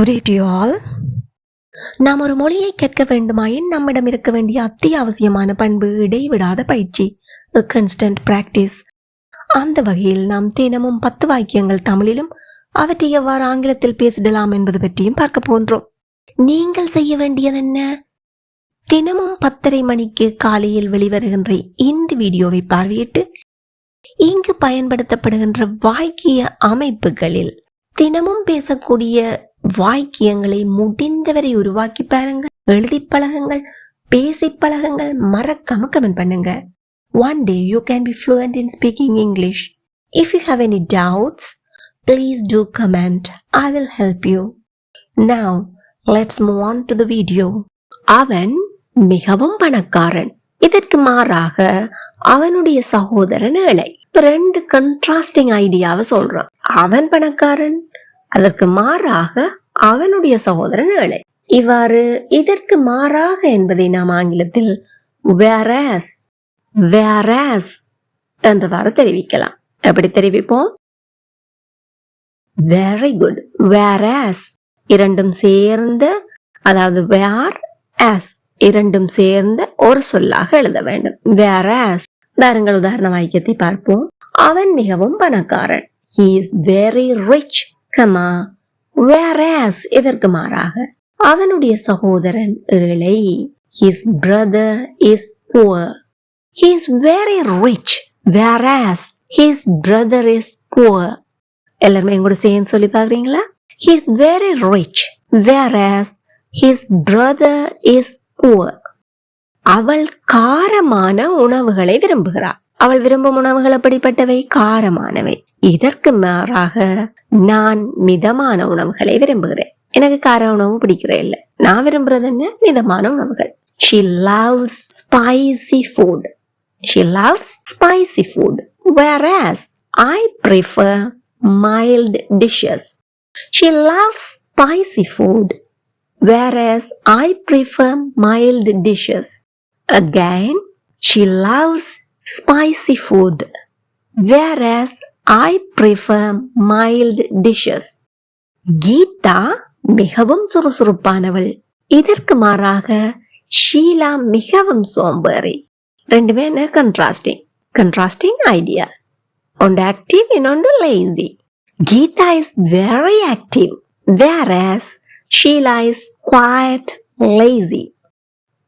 Good day to you all. நாம் ஒரு மொழியை கற்க வேண்டுமாயின் நம்மிடம் இருக்க வேண்டிய அத்தியாவசியமான பண்பு இடைவிடாத பயிற்சி, கன்ஸ்டன்ட் பிராக்டிஸ். அந்த வகையில் நாம் தினமும் 10 வாக்கியங்கள் தமிழிலும் அவற்றை எவ்வாறு ஆங்கிலத்தில் பேசிடலாம் என்பது பற்றியும் பார்க்க போன்றோம். நீங்கள் செய்ய வேண்டியது என்ன? தினமும் 10:30 மணிக்கு காலையில் வெளிவருகின்ற இந்த வீடியோவை பார்வையிட்டு இங்கு பயன்படுத்தப்படுகின்ற வாக்கிய அமைப்புகளில் தினமும் பேசக்கூடிய வாக்கியங்களை முடிந்தவரை உருவாக்கி பாருங்கள், எழுதி பழகுங்கள், பேசி பழகுங்கள், மறக்காம கமெண்ட் பண்ணுங்க. One day you can be fluent in speaking English. If you have any doubts, please do comment. I will help you. Now, let's move on to the video. அவன் மிகவும் பணக்காரன். இதற்கு மாறாக அவனுடைய சகோதரன் ஏழை. ரெண்டு கன்ட்ராஸ்டிங் ஐடியாவை சொல்றான். அவன் பணக்காரன், அதற்கு மாறாக அவனுடைய சகோதரன் ஏழை. இவ்வாறு இதற்கு மாறாக என்பதை நாம் ஆங்கிலத்தில் whereas என்றவாறு தெரிவிக்கலாம். எப்படி தெரிவிப்போம்? Very good. whereas இரண்டும் சேர்ந்த, அதாவது whereas இரண்டும் சேர்ந்த ஒரு சொல்லாக எழுத வேண்டும். whereas பாருங்கள், உதாரண வாக்கியத்தை பார்ப்போம். அவன் மிகவும் பணக்காரன். He is very rich, whereas இதற்கு மாறாக அவனுடைய சகோதரன் ஏழை. His brother is poor. He is very rich, whereas his brother is poor. எல்லாருமே கூட சேர்ந்து சொல்லி பாக்குறீங்களா? He is very rich, whereas his brother is poor. அவள் காரமான உணவுகளை விரும்புகிறாள். அவள் விரும்பும் உணவுகள் அப்படிப்பட்டவை? காரமானவை. இதற்கு மாறாக நான் மிதமான உணவுகளை விரும்புகிறேன். எனக்கு கார உணவு பிடிக்கிற இல்ல. நான் விரும்புறது என்ன? மிதமான உணவுகள். She loves spicy food. She loves spicy food, whereas I prefer mild dishes. She loves spicy food, whereas I prefer mild dishes. Again, she loves spicy food, whereas I prefer mild dishes. Geetha மிகவும் சுறுசுறுப்பானவள். இதற்கு மாறாக ஷீலா மிகவும் சோம்பேறி. ரெண்டுமே என்ன? Contrasting ideas. ஒன்று active, இன்னொன்று lazy. Geeta is very active, whereas Sheela is quite lazy.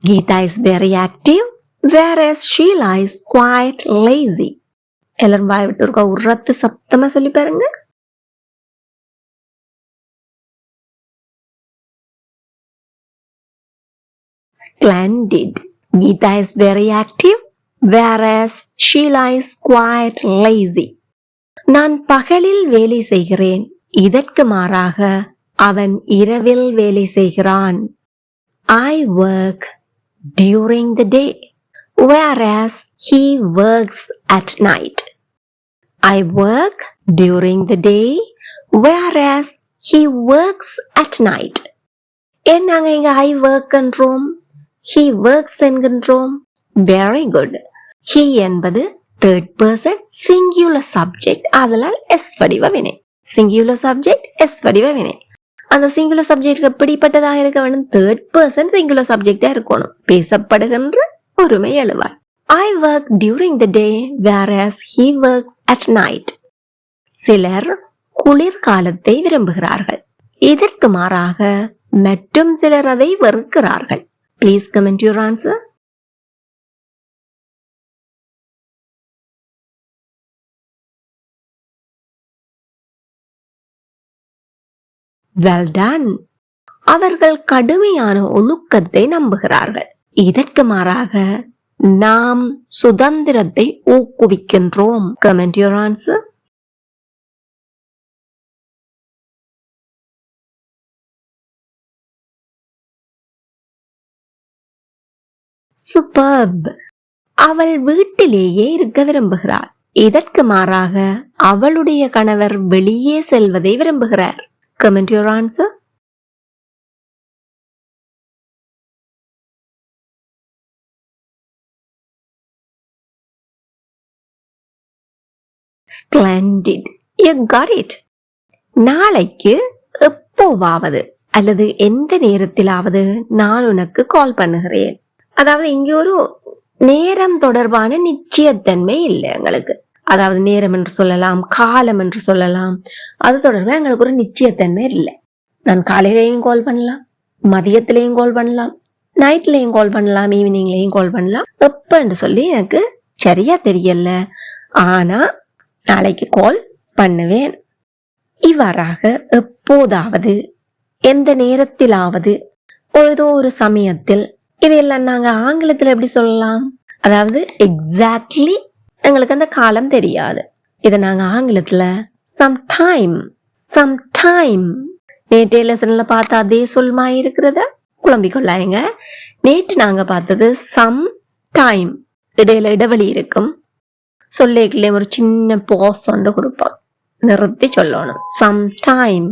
Geeta is very active, whereas Sheela is quite lazy. எல்லாரும் வாய் விட்டு இருக்கா உரத்து சத்தமா சொல்லி பாருங்க. Splendid. Geeta is very active, whereas Sheila is quite lazy. நான் பகலில் வேலை செய்கிறேன். இதற்கு மாறாக அவன் இரவில் வேலை செய்கிறான். I work during the day, whereas he works at night. I work during the day, whereas he works at night. நாங்க இங்க I work என்றோம், he works என்கின்றோம். Very good. He என்பது third person singular subject, அதனால் S வடிவ வினை. Singular subject, S வடிவ வினை. அந்த singular subject எப்படிப்பட்டதாக இருக்க வேண்டும்? third person singular subject இருக்கணும். பேசப்படுகின்ற ஒருமை எழுவார். I work during the day, whereas he works at night. சிலர் குளிர்காலத்தை விரும்புகிறார்கள். இதற்கு மாறாக மற்றும் சிலர் அதை வெறுக்கிறார்கள். Please comment your answer. Well done. அவர்கள் கடுமையான ஒழுக்கத்தை நம்புகிறார்கள். இதற்கு மாறாக நாம் சுதந்திரத்தை ஊக்குவிக்கின்றோம். Comment your answer. Superb. அவள் வீட்டிலேயே இருக்க விரும்புகிறாள். இதற்கு மாறாக அவளுடைய கணவர் வெளியே செல்வதை விரும்புகிறார். Comment your answer. Splendid. You got it. நாளைக்கு எப்போவாவது அல்லது எந்த நேரத்திலாவது நான் உனக்கு கால் பண்ணுகிறேன். அதாவது இங்க ஒரு நேரம் தொடர்பான நிச்சயத்தன்மை இல்லை எங்களுக்கு. அதாவது நேரம் என்று சொல்லலாம், காலம் என்று சொல்லலாம், அது தொடர்பாக எங்களுக்கு ஒரு நிச்சயத்தன்மை இல்லை. நான் காலையிலையும் கால் பண்ணலாம், மதியத்திலையும் கால் பண்ணலாம், நைட்லயும் கால் பண்ணலாம், ஈவினிங்லயும் கால் பண்ணலாம். எப்பன்னு சொல்லி எனக்கு சரியா தெரியல, ஆனா நாளைக்கு கால் பண்ணுவேன். இவ்வாறாக எப்போதாவது எந்த நேரத்திலாவது ஏதோ ஒரு சமயத்தில், இதெல்லாம் நாங்க ஆங்கிலத்துல எப்படி சொல்லலாம்? அதாவது எக்ஸாக்ட்லி எங்களுக்கு அந்த காலம் தெரியாது. இதை நாங்க ஆங்கிலத்துல sometime sometime. நேற்றைய லெசன்ல பார்த்தா அதே சொல்மா இருக்கிறத குழம்பிக்கொள்ளாங்க. நேற்று நாங்க பார்த்தது சம் டைம், இடையில இடைவெளி இருக்கும், சொல்லேக்கிலே ஒரு சின்ன பாஸ் ஒன்று கொடுப்போம், நிறுத்தி சொல்லணும். sometime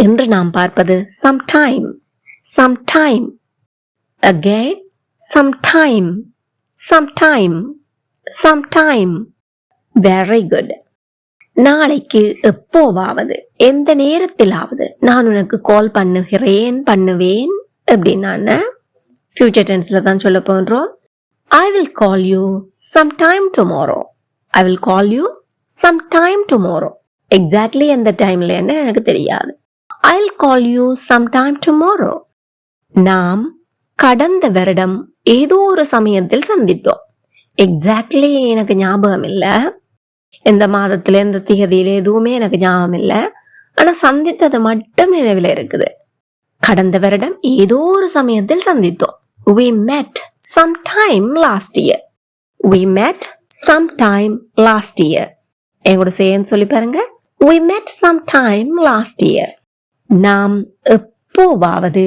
என்று நாம் பார்ப்பது sometime sometime. Again sometime sometime sometime. Very good. நாளைக்கு எப்போவாவது எந்த நேரத்திலாவது நான் உனக்கு கால் பண்ணுவேன் அப்படின்னா ஃபியூச்சர் டென்ஸ்ல தான் சொல்ல போன்றோம். I will call you sometime tomorrow. I will call you sometime tomorrow. Exactly எந்த டைம்ல என்ன எனக்கு தெரியாது. I'll call you sometime tomorrow. நாம் கடந்த வருடம் ஏதோ ஒரு சமயத்தில் சந்தித்தோம். எக்ஸாக்ட்லி எனக்கு ஞாபகம் இல்லை, எந்த மாதத்துல எந்த திகதியில எதுவுமே எனக்கு ஞாபகம் இல்லை, ஆனா சந்தித்தது மட்டும் நினைவில் இருக்குது. கடந்த வருடம் ஏதோ ஒரு சமயத்தில் சந்தித்தோம். We met sometime last year. We met sometime last year. எங்கூட செய்யன்னு சொல்லி பாருங்க. We met sometime last year. நாம் எப்போவாவது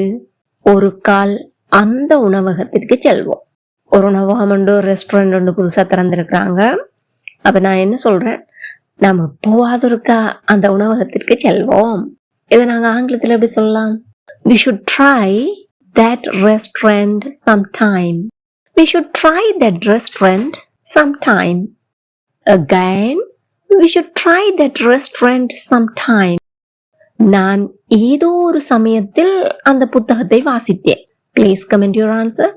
ஒரு கால் அந்த உணவகத்திற்கு செல்வோம். ஒரு உணவகம் உண்டு, ரெஸ்டாரண்ட் ஒன்று புதுசா திறந்திருக்கிறாங்க. அப்ப நான் என்ன சொல்றேன், நாம எப்போவாவது இருக்கா அந்த உணவகத்திற்கு செல்வோம். இதை நாங்க ஆங்கிலத்துல எப்படி சொல்லலாம்? We should try that restaurant sometime. We should try that restaurant sometime. Again, we should try that restaurant sometime. நான் ஏதோ ஒரு சமயத்தில் அந்த புத்தகத்தை வாசித்தேன். Please comment your answer.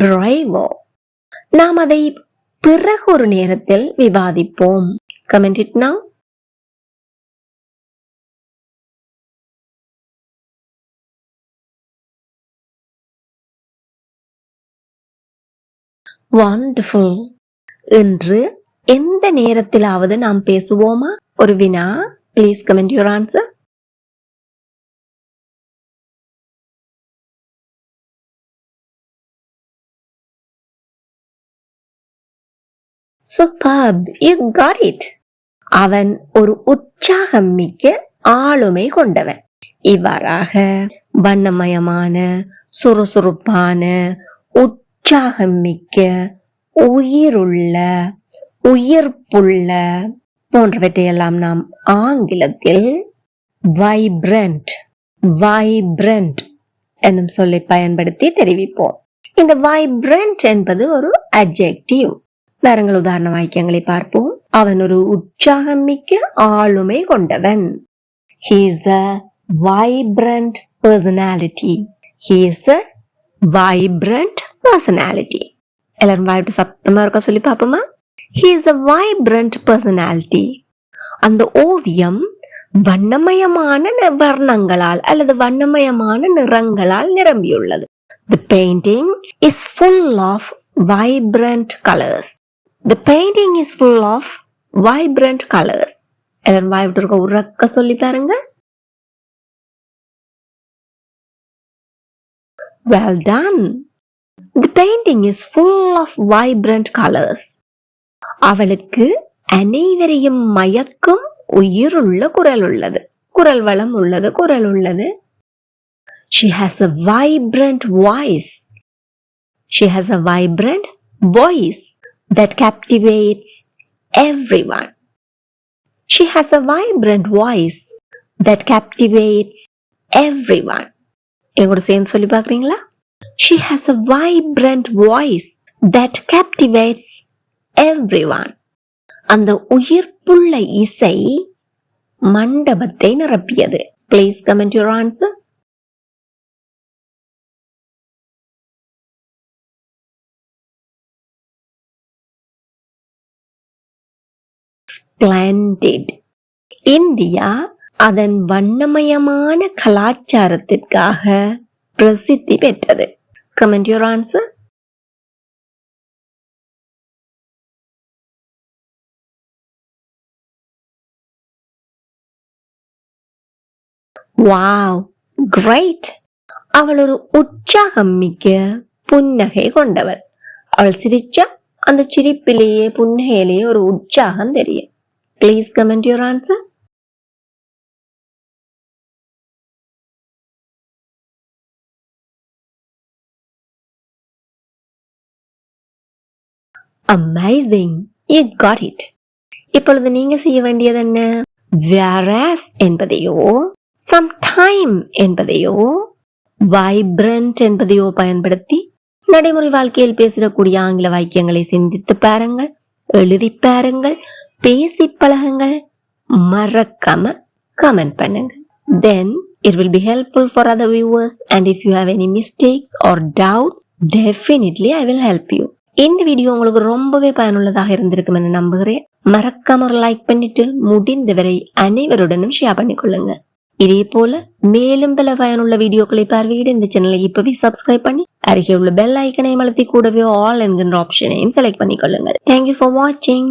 Bravo. நாம் அதை பிறகு ஒரு நேரத்தில் விவாதிப்போம். Comment it now. Wonderful. இன்று எந்த நேரத்திலாவது நாம் பேசுவோமா? ஒரு வினா. Please comment your answer. Superb. You got it. அவன் ஒரு உற்சாகம் மிக்க ஆளுமை கொண்டவன். இவ்வாறாக வண்ணமயமான, சுறுசுறுப்பான, உற்சாகம் மிக்க, உயிருள்ள, உயிர்ப்புள்ள போன்றவற்றையெல்லாம் நாம் ஆங்கிலத்தில் வைப்ரண்ட் என்னும் சொல்லை பயன்படுத்தி தெரிவிப்போம். இந்த வைப்ரண்ட் என்பது ஒரு அட்ஜெக்டிவ். வேறங்கள் உதாரண வாக்கியங்களை பார்ப்போம். அவன் ஒரு உற்சாகம் மிக்க ஆளுமை கொண்டவன். He is a vibrant personality. He is a vibrant personality. எல்லாரும் வாய்ட்டு சத்தமா இருக்க சொல்லி பாப்போமா? He is a vibrant personality. அந்த ஓவியம் வண்ணமயமான வர்ணங்களால் அல்லது வண்ணமயமான நிறங்களால் நிரம்பியுள்ளது. The painting is full of vibrant colors. The painting is full of vibrant colors. எல்லாரும் வாய்ட்டு இருக்க உறக்க சொல்லி பாருங்க. Well done. The painting is full of vibrant colors. அவளுக்கு அனைவரையும் மயக்கும் உயிருள்ள குரல் உள்ளது. குரல் வளம் உள்ளது, குரல் உள்ளது. She has a vibrant voice. She has a vibrant voice that captivates everyone. She has a vibrant voice that captivates everyone. எங்கூட சேர்ந்து சொல்லி பார்க்கறீங்களா? She has a vibrant voice that captivates everyone. அந்த உயிர்ப்புள்ள இசை மண்டபத்தை நிரப்பியது. Please comment your answer. Splendid. India அதன் வண்ணமயமான கலாச்சாரத்திற்காக பிரசித்தி பெற்றது. Comment your answer. Wow, great. அவள் ஒரு உற்சாகம் மிக்க புன்னகை கொண்டவள். அவள் சிரிச்சா அந்த சிரிப்பிலேயே புன்னகையிலேயே ஒரு உற்சாகம் தெரியும். Please comment your answer. Amazing, you got it. இப்பொழுது நீங்க செய்ய வேண்டியது என்ன? Whereas என்பதையோ, sometime என்பதையோ, vibrant என்பதையோ பயன்படுத்தி நடைமுறை வாழ்க்கையில் பேசக்கூடிய ஆங்கில வாக்கியங்களை சிந்தித்து பாருங்கள், எழுதி பாருங்கள், பேசி பழகுங்கள், மறக்காம கமெண்ட் பண்ணுங்க. Then it will be helpful for other viewers, and if you have any mistakes or doubts, definitely I will help you. இந்த வீடியோ உங்களுக்கு ரொம்பவே பயனுள்ளதாக இருந்திருக்கும் என நம்புகிறேன். மறக்காம ஒரு லைக் பண்ணிட்டு முடிந்தவரை அனைவருடனும் ஷேர் பண்ணிக்கொள்ளுங்க. இதே போல மேலும் பல பயனுள்ள வீடியோக்களை பார்வையிட இந்த சேனலை இப்பவே சப்ஸ்கிரைப் பண்ணி அருகே உள்ள பெல் ஐக்கனை அழுத்தி கூடவே ஆல் என்கின்ற ஆப்ஷனையும் select பண்ணிக்கொள்ளுங்கள். Thank you for watching.